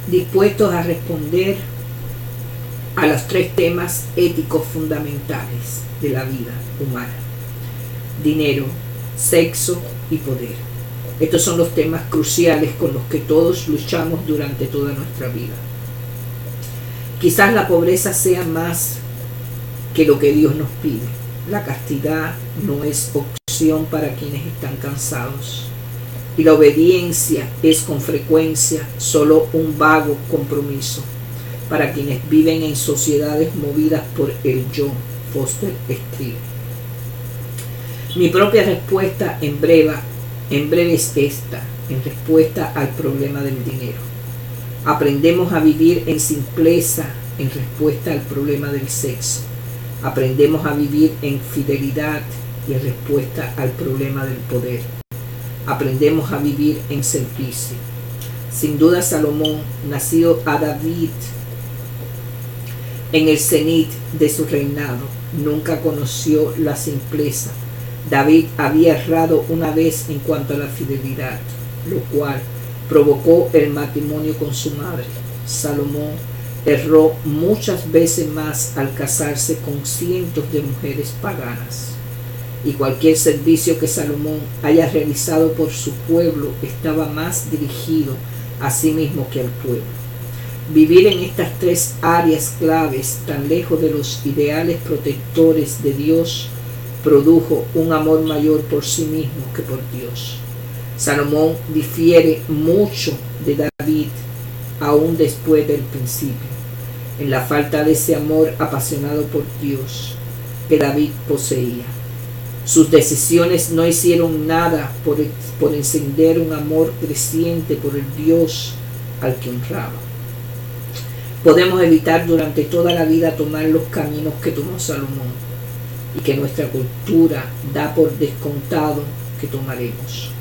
dispuestos a responder a los tres temas éticos fundamentales de la vida humana: dinero, sexo y poder. Estos son los temas cruciales con los que todos luchamos durante toda nuestra vida. Quizás la pobreza sea más que lo que Dios nos pide. La castidad no es opción para quienes están cansados. Y la obediencia es con frecuencia solo un vago compromiso para quienes viven en sociedades movidas por el yo. Foster escribe. Mi propia respuesta en breve es esta, en respuesta al problema del dinero. Aprendemos a vivir en simpleza en respuesta al problema del sexo. Aprendemos a vivir en fidelidad y en respuesta al problema del poder. Aprendemos a vivir en servicio. Sin duda Salomón, nacido a David en el cenit de su reinado, nunca conoció la simpleza. David había errado una vez en cuanto a la fidelidad, lo cual provocó el matrimonio con su madre. Salomón erró muchas veces más al casarse con cientos de mujeres paganas. Y cualquier servicio que Salomón haya realizado por su pueblo estaba más dirigido a sí mismo que al pueblo. Vivir en estas tres áreas claves, tan lejos de los ideales protectores de Dios, produjo un amor mayor por sí mismo que por Dios. Salomón difiere mucho de David, aún después del principio, en la falta de ese amor apasionado por Dios que David poseía. Sus decisiones no hicieron nada por encender un amor creciente por el Dios al que honraba. Podemos evitar durante toda la vida tomar los caminos que tomó Salomón y que nuestra cultura da por descontado que tomaremos.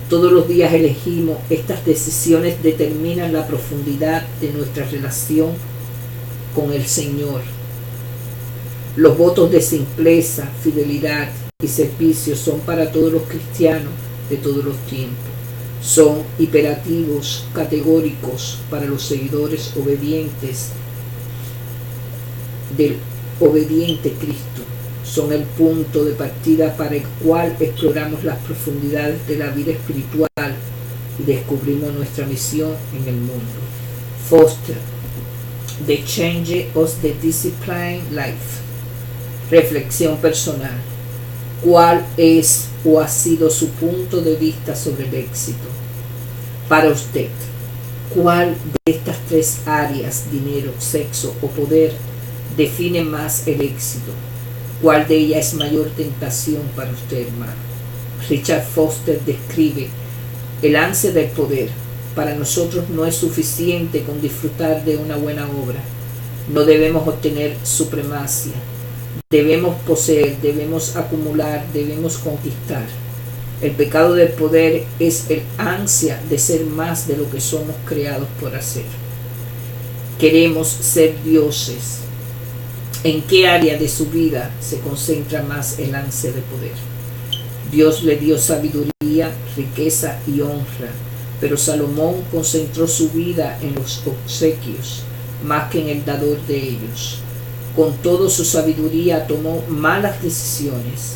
Todos los días elegimos. Estas decisiones determinan la profundidad de nuestra relación con el Señor. Los votos de simpleza, fidelidad y servicio son para todos los cristianos de todos los tiempos. Son imperativos categóricos para los seguidores obedientes del obediente Cristo. Son el punto de partida para el cual exploramos las profundidades de la vida espiritual y descubrimos nuestra misión en el mundo. Foster, The Change of the Disciplined Life. Reflexión personal. ¿Cuál es o ha sido su punto de vista sobre el éxito? Para usted, ¿cuál de estas tres áreas, dinero, sexo o poder, define más el éxito? ¿Cuál de ellas es mayor tentación para usted, hermano? Richard Foster describe el ansia del poder. Para nosotros no es suficiente con disfrutar de una buena obra. No debemos obtener supremacia. Debemos poseer, debemos acumular, debemos conquistar. El pecado del poder es el ansia de ser más de lo que somos creados por hacer. Queremos ser dioses. ¿En qué área de su vida se concentra más el ansia de poder? Dios le dio sabiduría, riqueza y honra, pero Salomón concentró su vida en los obsequios más que en el dador de ellos. Con toda su sabiduría tomó malas decisiones.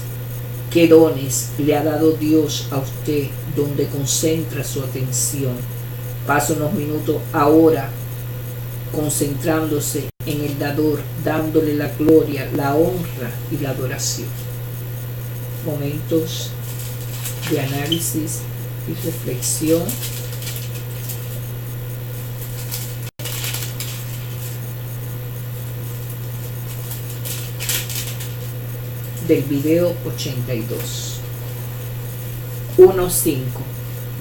¿Qué dones le ha dado Dios a usted donde concentra su atención? Pasa unos minutos ahora concentrándose en el dador, dándole la gloria, la honra y la adoración. Momentos de análisis y reflexión. Del video 82. 1.5.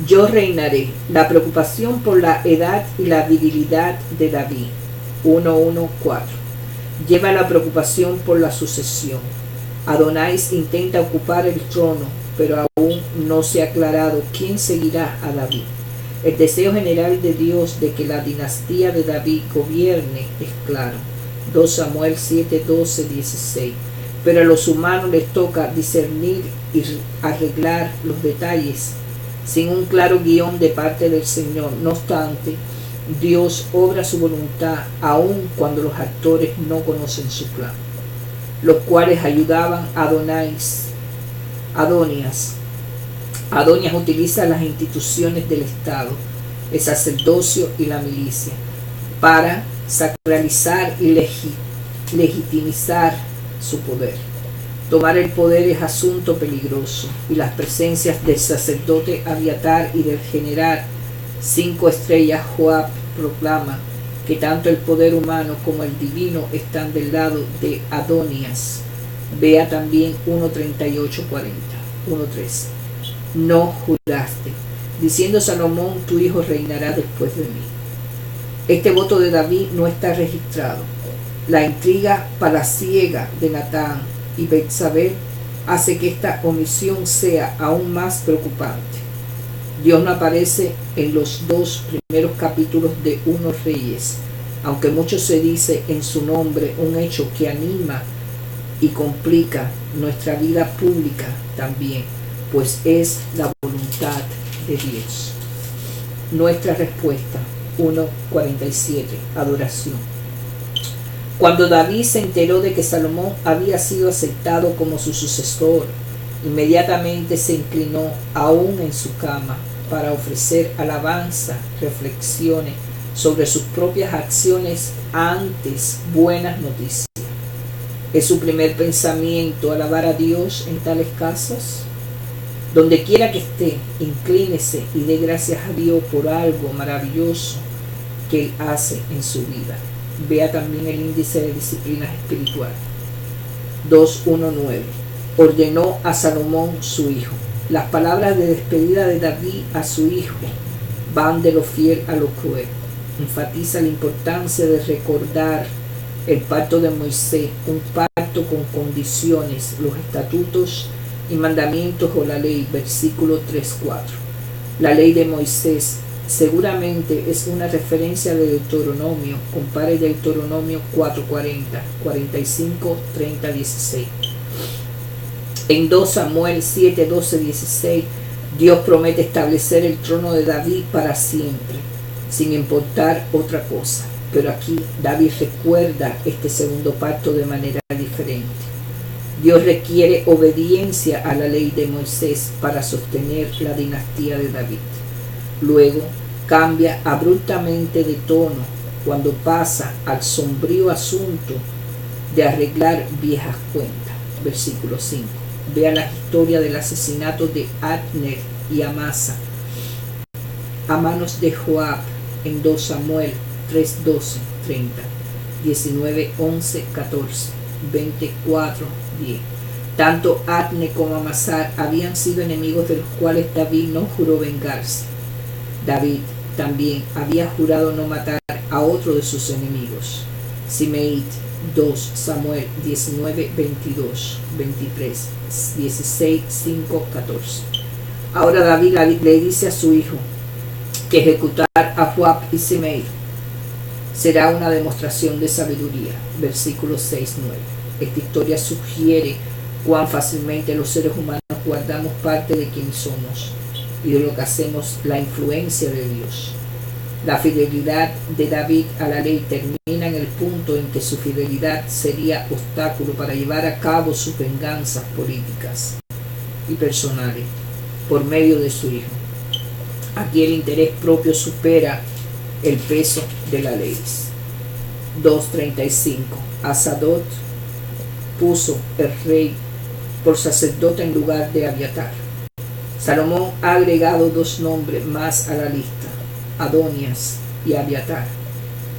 Yo reinaré. La preocupación por la edad y la virilidad de David. 1.1.4. Lleva la preocupación por la sucesión. Adonais intenta ocupar el trono, pero aún no se ha aclarado quién seguirá a David. El deseo general de Dios de que la dinastía de David gobierne es claro. 2 Samuel 7:12-16. Pero a los humanos les toca discernir y arreglar los detalles sin un claro guión de parte del Señor. No obstante, Dios obra su voluntad aun cuando los actores no conocen su plan, los cuales ayudaban a Adonías. Adonías utiliza las instituciones del Estado, el sacerdocio y la milicia para sacralizar y legitimizar su poder. Tomar el poder es asunto peligroso, y las presencias del sacerdote Abiatar y del general 5 estrellas Joab proclama que tanto el poder humano como el divino están del lado de Adonías. Vea también 1:38-40, 1:13. No juraste, diciendo Salomón, tu hijo reinará después de mí. Este voto de David no está registrado. La intriga palaciega de Natán y Betsabé hace que esta omisión sea aún más preocupante. Dios no aparece en los 2 primeros capítulos de 1 Reyes, aunque mucho se dice en su nombre, un hecho que anima y complica nuestra vida pública también, pues es la voluntad de Dios. Nuestra respuesta, 1:47, adoración. Cuando David se enteró de que Salomón había sido aceptado como su sucesor, inmediatamente se inclinó aún en su cama para ofrecer alabanza, reflexiones sobre sus propias acciones antes buenas noticias. ¿Es su primer pensamiento alabar a Dios en tales casos? Donde quiera que esté, inclínese y dé gracias a Dios por algo maravilloso que Él hace en su vida. Vea también el índice de disciplina espiritual. 2:1-9. Ordenó a Salomón su hijo. Las palabras de despedida de David a su hijo van de lo fiel a lo cruel. Enfatiza la importancia de recordar el pacto de Moisés, un pacto con condiciones, los estatutos y mandamientos o la ley, versículo 3:4. La ley de Moisés seguramente es una referencia de Deuteronomio. Compare Deuteronomio 4:40, 45, 30, 16. En 2 Samuel 7, 12, 16, Dios promete establecer el trono de David para siempre, sin importar otra cosa. Pero aquí David recuerda este segundo pacto de manera diferente. Dios requiere obediencia a la ley de Moisés para sostener la dinastía de David. Luego cambia abruptamente de tono cuando pasa al sombrío asunto de arreglar viejas cuentas. Versículo 5. Vea la historia del asesinato de Abner y Amasa a manos de Joab en 2 Samuel 3, 12, 30, 19, 11, 14, 24, 10. Tanto Abner como Amasa habían sido enemigos de los cuales David no juró vengarse. David también había jurado no matar a otro de sus enemigos. Simeit 2 Samuel 19, 22, 23, 16, 5, 14. Ahora David le dice a su hijo que ejecutar a Joab y Simei será una demostración de sabiduría. Versículos 6, 9. Esta historia sugiere cuán fácilmente los seres humanos guardamos parte de quienes somos y de lo que hacemos la influencia de Dios. La fidelidad de David a la ley termina en el punto en que su fidelidad sería obstáculo para llevar a cabo sus venganzas políticas y personales por medio de su hijo. Aquí el interés propio supera el peso de la ley. 2:35. A Sadok puso el rey por sacerdote en lugar de Abiatar. Salomón ha agregado 2 nombres más a la lista: Adonías y Abiatar.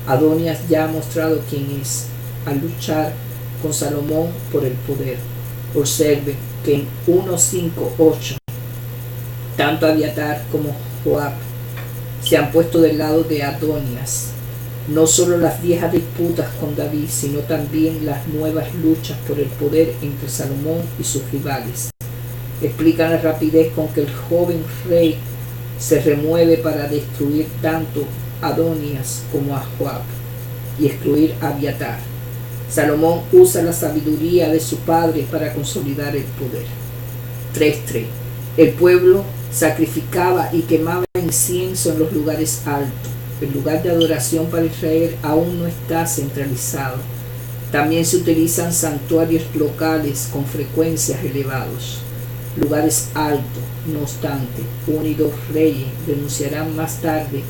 Adonías ya ha mostrado quién es al luchar con Salomón por el poder. Observe que en 1:5-8 tanto Abiatar como Joab se han puesto del lado de Adonías. No solo las viejas disputas con David, sino también las nuevas luchas por el poder entre Salomón y sus rivales explican la rapidez con que el joven rey se remueve para destruir tanto a Adonías como a Joab y excluir a Abiatar. Salomón usa la sabiduría de su padre para consolidar el poder. 3:3. El pueblo sacrificaba y quemaba incienso en los lugares altos. el lugar de adoración para Israel aún no está centralizado. También se utilizan santuarios locales con frecuencias elevados. Lugares altos, no obstante, 1 y 2 Reyes denunciarán más tarde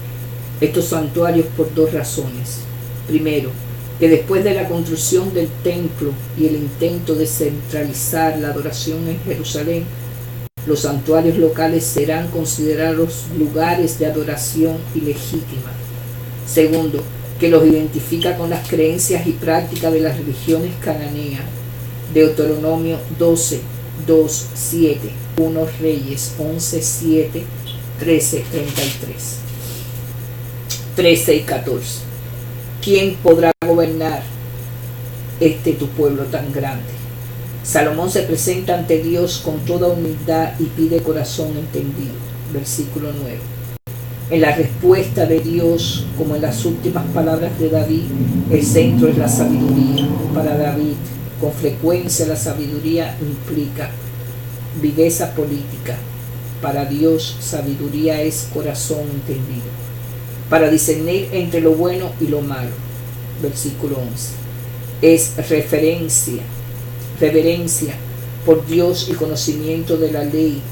estos santuarios por dos razones. Primero, que después de la construcción del templo y el intento de centralizar la adoración en Jerusalén, los santuarios locales serán considerados lugares de adoración ilegítima. Segundo, que los identifica con las creencias y prácticas de las religiones cananeas. Deuteronomio 12, 2, 7, 1 Reyes 11, 7, 13, 33. 13 y 14. ¿Quién podrá gobernar tu pueblo tan grande? Salomón se presenta ante Dios con toda humildad y pide corazón entendido. Versículo 9. En la respuesta de Dios, como en las últimas palabras de David, el centro es la sabiduría. Para David, con frecuencia la sabiduría implica viveza política. Para Dios, sabiduría es corazón entendido, para discernir entre lo bueno y lo malo. Versículo 11. Es reverencia por Dios y conocimiento de la ley,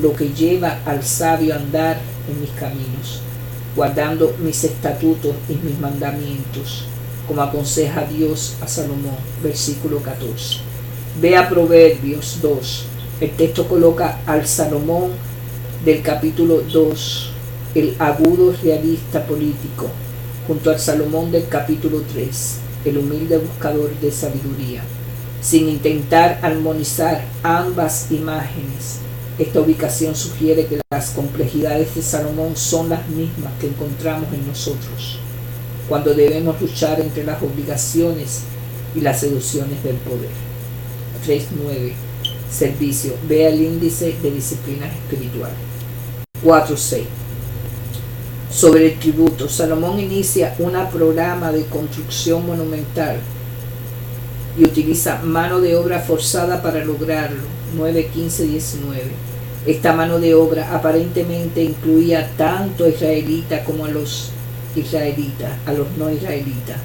lo que lleva al sabio a andar en mis caminos, guardando mis estatutos y mis mandamientos, como aconseja Dios a Salomón. Versículo 14. Ve a Proverbios 2. El texto coloca al Salomón del capítulo 2, el agudo realista político, junto al Salomón del capítulo 3, el humilde buscador de sabiduría, sin intentar armonizar ambas imágenes. Esta ubicación sugiere que las complejidades de Salomón son las mismas que encontramos en nosotros, cuando debemos luchar entre las obligaciones y las seducciones del poder. 3.9. Servicio. Vea el índice de disciplinas espirituales. 4.6. Sobre el tributo, Salomón inicia un programa de construcción monumental y utiliza mano de obra forzada para lograrlo. 9:15-19. Esta mano de obra aparentemente incluía tanto a israelitas como a los no israelitas.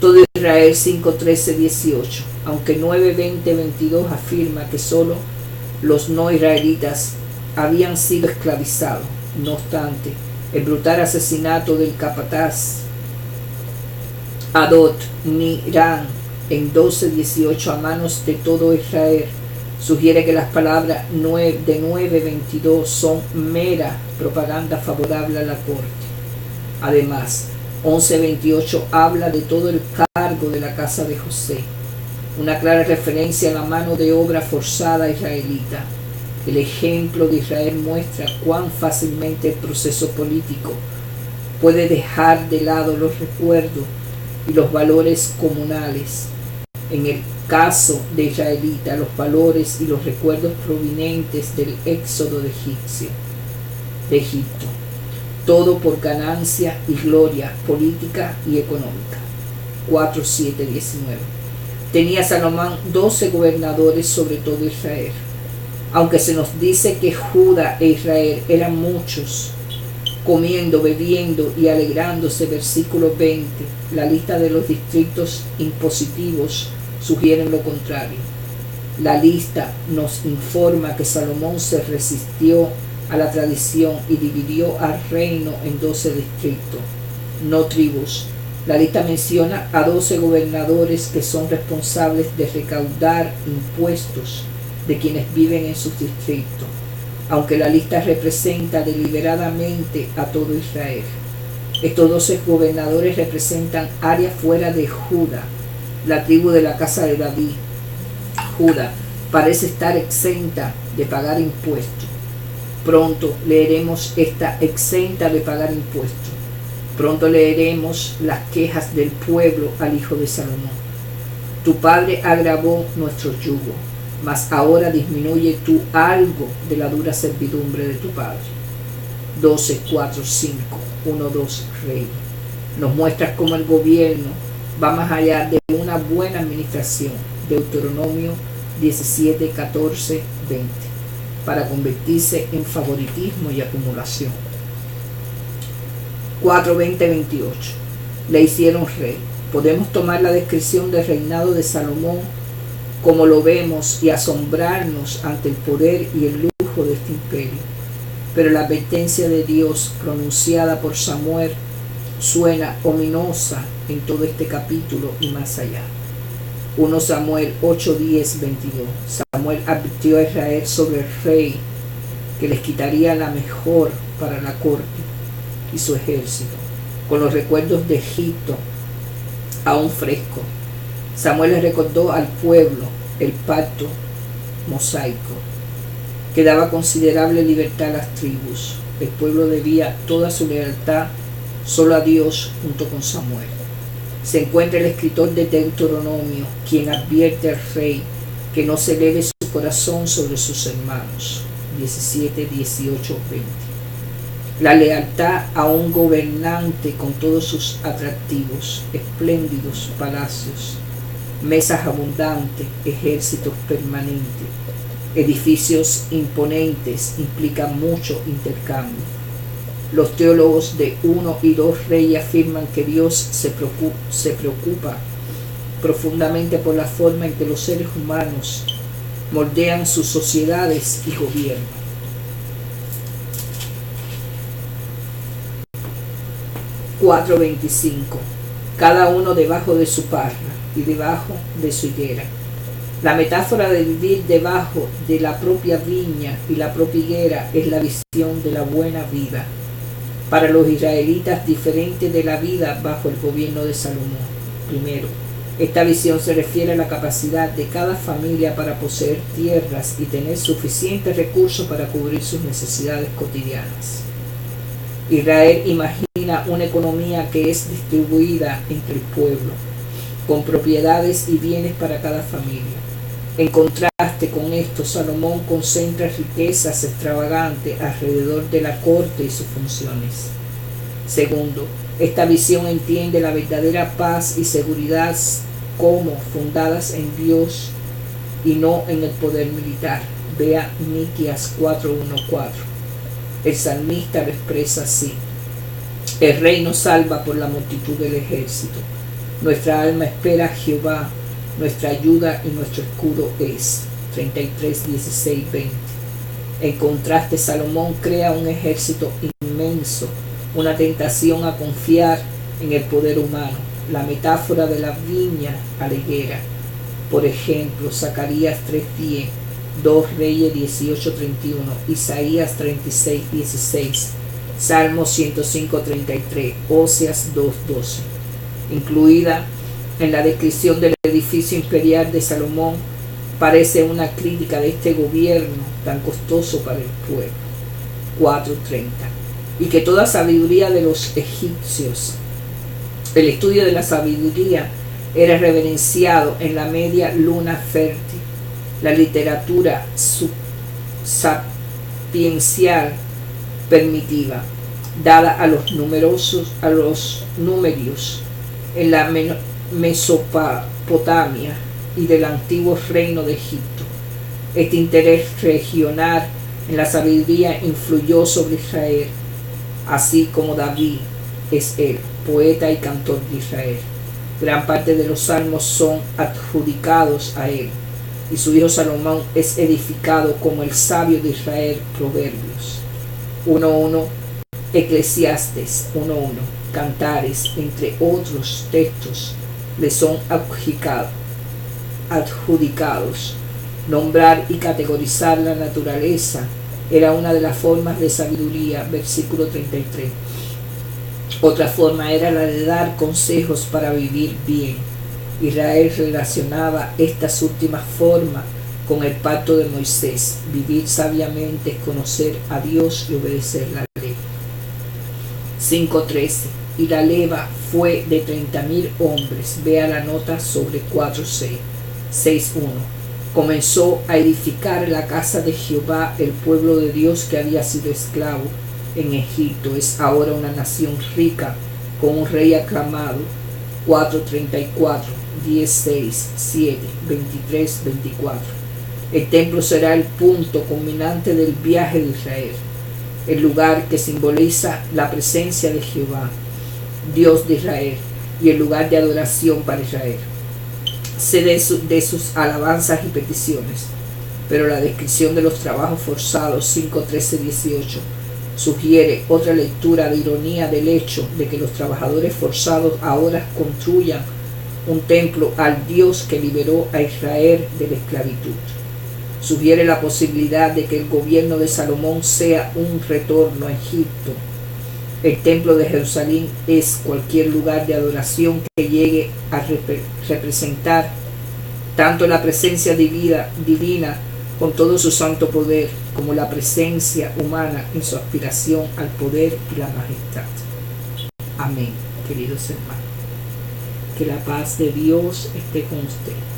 Todo Israel 5:13-18, aunque 9:20-22 afirma que solo los no israelitas habían sido esclavizados. No obstante, el brutal asesinato del capataz Adot Nirán en 12:18 a manos de todo Israel sugiere que las palabras de 9:22 son mera propaganda favorable a la corte. Además, 11:28 habla de todo el cargo de la casa de José, una clara referencia a la mano de obra forzada israelita. El ejemplo de Israel muestra cuán fácilmente el proceso político puede dejar de lado los recuerdos y los valores comunales. En el caso de israelita, los valores y los recuerdos provenientes del éxodo de Egipto, todo por ganancia y gloria política y económica. 4:7-19. Tenía Salomón 12 gobernadores sobre todo Israel. Aunque se nos dice que Judá e Israel eran muchos, comiendo, bebiendo y alegrándose, versículo 20, la lista de los distritos impositivos sugieren lo contrario. La lista nos informa que Salomón se resistió a la tradición y dividió al reino en 12 distritos, no tribus. La lista menciona a 12 gobernadores que son responsables de recaudar impuestos de quienes viven en sus distritos, aunque la lista representa deliberadamente a todo Israel. Estos 12 gobernadores representan áreas fuera de Judá, la tribu de la casa de David. Judá parece estar exenta de pagar impuestos. Pronto leeremos esta exenta de pagar impuestos. Pronto leeremos las quejas del pueblo al hijo de Salomón. Tu padre agravó nuestro yugo, mas ahora disminuye tú algo de la dura servidumbre de tu padre. 12:4-5, 1-2 Rey. Nos muestra cómo el gobierno va más allá de una buena administración. Deuteronomio 17:14-20, para convertirse en favoritismo y acumulación. 4:20-28. Le hicieron rey. Podemos tomar la descripción del reinado de Salomón como lo vemos y asombrarnos ante el poder y el lujo de este imperio. Pero la advertencia de Dios pronunciada por Samuel suena ominosa en todo este capítulo y más allá. 1 Samuel 8:10-22. Samuel advirtió a Israel sobre el rey que les quitaría la mejor para la corte y su ejército, con los recuerdos de Egipto aún fresco. Samuel les recordó al pueblo el pacto mosaico, que daba considerable libertad a las tribus. El pueblo debía toda su lealtad solo a Dios junto con Samuel. Se encuentra el escritor de Deuteronomio, quien advierte al rey que no se eleve su corazón sobre sus hermanos. 17:18-20. La lealtad a un gobernante con todos sus atractivos, espléndidos palacios, mesas abundantes, ejércitos permanentes, edificios imponentes, implica mucho intercambio. Los teólogos de 1 y 2 Reyes afirman que Dios se preocupa profundamente por la forma en que los seres humanos moldean sus sociedades y gobiernos. (4:25) Cada uno debajo de su parra y debajo de su higuera. La metáfora de vivir debajo de la propia viña y la propia higuera es la visión de la buena vida para los israelitas, diferente de la vida bajo el gobierno de Salomón. Primero, esta visión se refiere a la capacidad de cada familia para poseer tierras y tener suficientes recursos para cubrir sus necesidades cotidianas. Israel imagina una economía que es distribuida entre el pueblo, con propiedades y bienes para cada familia. En contraste con esto, Salomón concentra riquezas extravagantes alrededor de la corte y sus funciones. Segundo, esta visión entiende la verdadera paz y seguridad como fundadas en Dios y no en el poder militar. Vea Miqueas 4:1-4. El salmista lo expresa así: el rey nos salva por la multitud del ejército. Nuestra alma espera a Jehová, nuestra ayuda y nuestro escudo es. 33:16-20. En contraste, Salomón crea un ejército inmenso, una tentación a confiar en el poder humano, la metáfora de la viña a la higuera. Por ejemplo, Zacarías 3:10, 2 Reyes 18:31, Isaías 36:16, Salmos 105:33, Oseas 2:12. Incluida en la descripción del edificio imperial de Salomón, parece una crítica de este gobierno tan costoso para el pueblo. 4:30. Y que toda sabiduría de los egipcios, el estudio de la sabiduría, era reverenciado en la media luna fértil. La literatura sapiencial primitiva, dada a los numerios en la Mesopotamia y del antiguo reino de Egipto. Este interés regional en la sabiduría influyó sobre Israel, así como David es el poeta y cantor de Israel. Gran parte de los salmos son adjudicados a él, y su hijo Salomón es edificado como el sabio de Israel. Proverbios 1:1, Eclesiastes 1:1, Cantares, entre otros textos, le son adjudicados. Nombrar y categorizar la naturaleza era una de las formas de sabiduría. Versículo 33. Otra forma era la de dar consejos para vivir bien. Israel relacionaba estas últimas formas con el pacto de Moisés. Vivir sabiamente es conocer a Dios y obedecer la ley. 5:13. Y la leva fue de 30,000 hombres. Vea la nota sobre 4:6. 6:1. Comenzó a edificar la casa de Jehová. El pueblo de Dios que había sido esclavo en Egipto es ahora una nación rica con un rey aclamado. 4:34, 16, 7, 23, 24. El templo será el punto culminante del viaje de Israel. el lugar que simboliza la presencia de Jehová, Dios de Israel, y el lugar de adoración para Israel. Sé de sus alabanzas y peticiones, pero la descripción de los trabajos forzados 5:13-18 sugiere otra lectura de ironía del hecho de que los trabajadores forzados ahora construyan un templo al Dios que liberó a Israel de la esclavitud. Sugiere la posibilidad de que el gobierno de Salomón sea un retorno a Egipto. El templo de Jerusalén es cualquier lugar de adoración que llegue a representar tanto la presencia divina con todo su santo poder, como la presencia humana en su aspiración al poder y la majestad. Amén, queridos hermanos. Que la paz de Dios esté con usted.